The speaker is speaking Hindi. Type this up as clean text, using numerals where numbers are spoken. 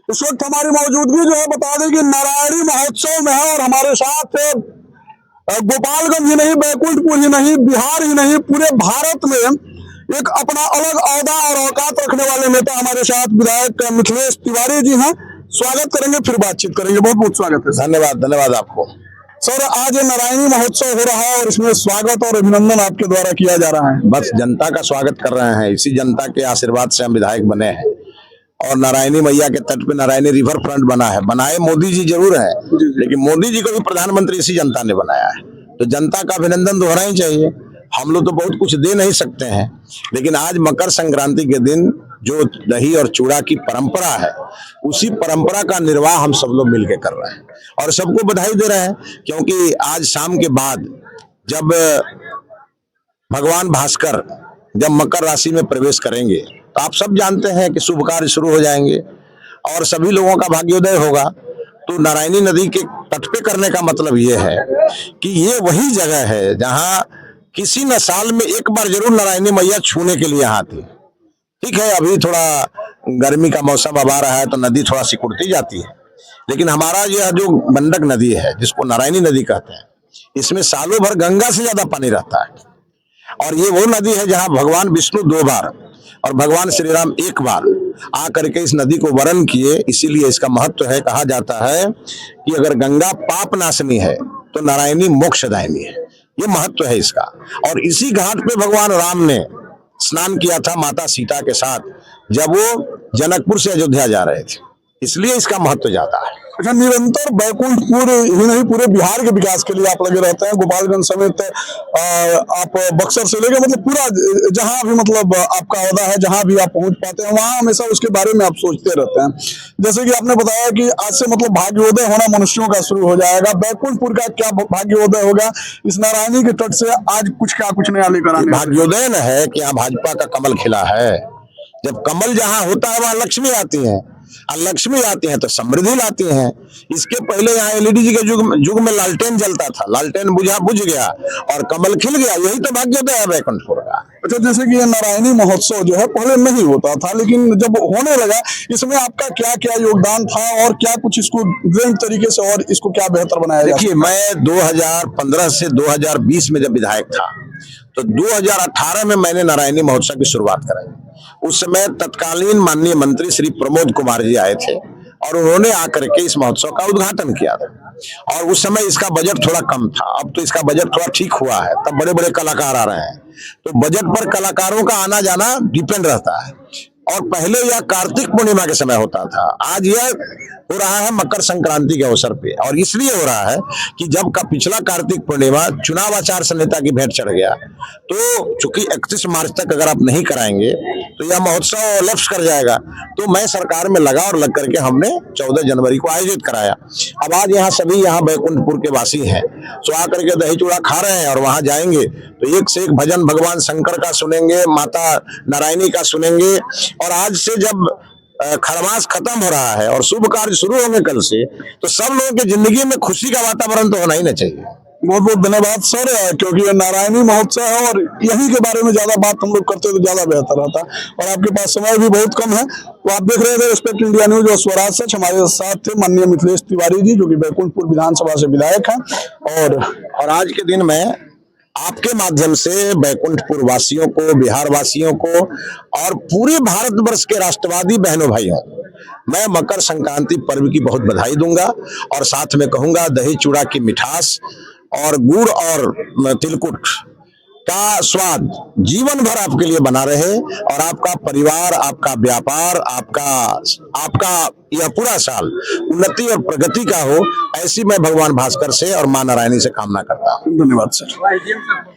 इस वक्त हमारी मौजूदगी जो है बता दें कि नारायणी महोत्सव में है और हमारे साथ गोपालगंज ही नहीं, बैकुंठपुर ही नहीं, बिहार ही नहीं, पूरे भारत में एक अपना अलग औहदा और औकात रखने वाले नेता हमारे साथ विधायक मिथिलेश तिवारी जी हैं। स्वागत करेंगे, फिर बातचीत करेंगे। बहुत बहुत स्वागत है। धन्यवाद आपको। सर, आज नारायणी महोत्सव हो रहा है और इसमें स्वागत और अभिनंदन आपके द्वारा किया जा रहा है। बस जनता का स्वागत कर रहे हैं, इसी जनता के आशीर्वाद से हम विधायक बने हैं और नारायणी मैया के तट पे नारायणी रिवर फ्रंट बना है। बनाए मोदी जी जरूर है, लेकिन मोदी जी को भी प्रधानमंत्री इसी जनता ने बनाया है, तो जनता का अभिनंदन दोहराना ही चाहिए। हम लोग तो बहुत कुछ दे नहीं सकते हैं, लेकिन आज मकर संक्रांति के दिन जो दही और चूड़ा की परंपरा है, उसी परंपरा का निर्वाह हम सब लोग मिलकर कर रहे हैं और सबको बधाई दे रहे हैं। क्योंकि आज शाम के बाद जब भगवान भास्कर जब मकर राशि में प्रवेश करेंगे तो आप सब जानते हैं कि शुभ कार्य शुरू हो जाएंगे और सभी लोगों का भाग्योदय होगा। तो नारायणी नदी के तट पे करने का मतलब ये है कि ये वही जगह है जहां किसी न साल में एक बार जरूर नारायणी मैया छूने के लिए यहाँ आती। ठीक है, अभी थोड़ा गर्मी का मौसम अब आ रहा है तो नदी थोड़ा सिकुड़ती जाती है, लेकिन हमारा यह जो गंडक नदी है, जिसको नारायणी नदी कहते हैं, इसमें सालों भर गंगा से ज्यादा पानी रहता है। और ये वो नदी है जहां भगवान विष्णु 2 बार और भगवान श्री राम 1 बार आकर के इस नदी को वरण किए। इसीलिए इसका महत्व है। कहा जाता है कि अगर गंगा पाप नाशनी है तो नारायणी मोक्षदायिनी है। ये महत्व है इसका। और इसी घाट पे भगवान राम ने स्नान किया था माता सीता के साथ, जब वो जनकपुर से अयोध्या जा रहे थे, इसलिए इसका महत्व ज्यादा है। अच्छा, निरंतर बैकुंठपुर ही नहीं पूरे बिहार के विकास के लिए आप लगे रहते हैं। गोपालगंज समेत आप बक्सर से लेकर मतलब पूरा जहां भी मतलब आपका औहदा है, जहां भी आप पहुंच पाते हैं वहां हमेशा उसके बारे में आप सोचते रहते हैं। जैसे कि आपने बताया कि आज से मतलब भाग्योदय होना मनुष्यों का शुरू हो जाएगा। बैकुंठपुर का क्या भाग्योदय होगा इस नारायणी के तट से? आज कुछ नया लेकर आने भाग्योदय न है कि यहाँ भाजपा का कमल खिला है। जब कमल जहाँ होता है वहां लक्ष्मी आती है, और लक्ष्मी आती है तो समृद्धि लाती हैं। इसके पहले यहाँ एलईडी जी के युग में लालटेन जलता था, लालटेन बुझ गया और कमल खिल गया। यही तो भाग्योदय है बैकुंठपुर का। अच्छा, जैसे कि ये नारायणी महोत्सव जो है पहले नहीं होता था, लेकिन जब होने लगा, इसमें आपका क्या क्या योगदान था और क्या कुछ इसको ग्रैंड तरीके से और इसको क्या बेहतर बनाया? देखिए, मैं 2015 से 2020 में जब विधायक था तो 2018 में मैंने नारायणी महोत्सव की शुरुआत कराई। उस समय तत्कालीन माननीय मंत्री श्री प्रमोद कुमार जी आए थे और उन्होंने आकर के इस महोत्सव का उद्घाटन किया था। और उस समय इसका बजट थोड़ा कम था, अब तो इसका बजट थोड़ा ठीक हुआ है। तब बड़े बड़े कलाकार आ रहे हैं, तो बजट पर कलाकारों का आना जाना डिपेंड रहता है। और पहले यह कार्तिक पूर्णिमा के समय होता था, आज यह हो रहा है मकर संक्रांति के अवसर पे। और इसलिए हो रहा है कि जब का पिछला कार्तिक पूर्णिमा चुनाव आचार संहिता की भेंट चढ़ गया, तो चूंकि 31 मार्च तक अगर आप नहीं कराएंगे तो यह महोत्सव लक्ष्य कर जाएगा। तो मैं सरकार में लगा और लग करके हमने 14 जनवरी को आयोजित कराया। अब आज यहाँ सभी यहाँ बैकुंठपुर के वासी हैं, सो आकर के दही चूड़ा खा रहे हैं और वहां जाएंगे तो एक से एक भजन भगवान शंकर का सुनेंगे, माता नारायणी का सुनेंगे। और आज से जब खरमास खत्म हो रहा है और शुभ कार्य शुरू होंगे कल से, तो सब लोगों की जिंदगी में खुशी का वातावरण तो होना ही ना चाहिए। बहुत बहुत धन्यवाद सर, क्योंकि ये नारायणी महोत्सव है और यही के बारे में ज्यादा बात हम लोग करते तो ज्यादा बेहतर रहता। और आपके पास समय भी बहुत कम है, तो आप देख रहे थे रिस्पेक्ट इंडिया न्यूज और स्वराज सच। हमारे साथ थे माननीय मिथिलेश तिवारी जी, जो कि बैकुंठपुर विधानसभा से विधायक हैं। और आज के दिन में आपके माध्यम से बैकुंठपुर वासियों को, बिहार वासियों को और पूरे भारतवर्ष के राष्ट्रवादी बहनों भाइयों, मैं मकर संक्रांति पर्व की बहुत बधाई दूंगा। और साथ में कहूंगा दही चूड़ा की मिठास और गुड़ और तिलकुट का स्वाद जीवन भर आपके लिए बना रहे और आपका परिवार, आपका व्यापार, आपका यह पूरा साल उन्नति और प्रगति का हो, ऐसी मैं भगवान भास्कर से और मां नारायणी से कामना करता हूँ। धन्यवाद सर।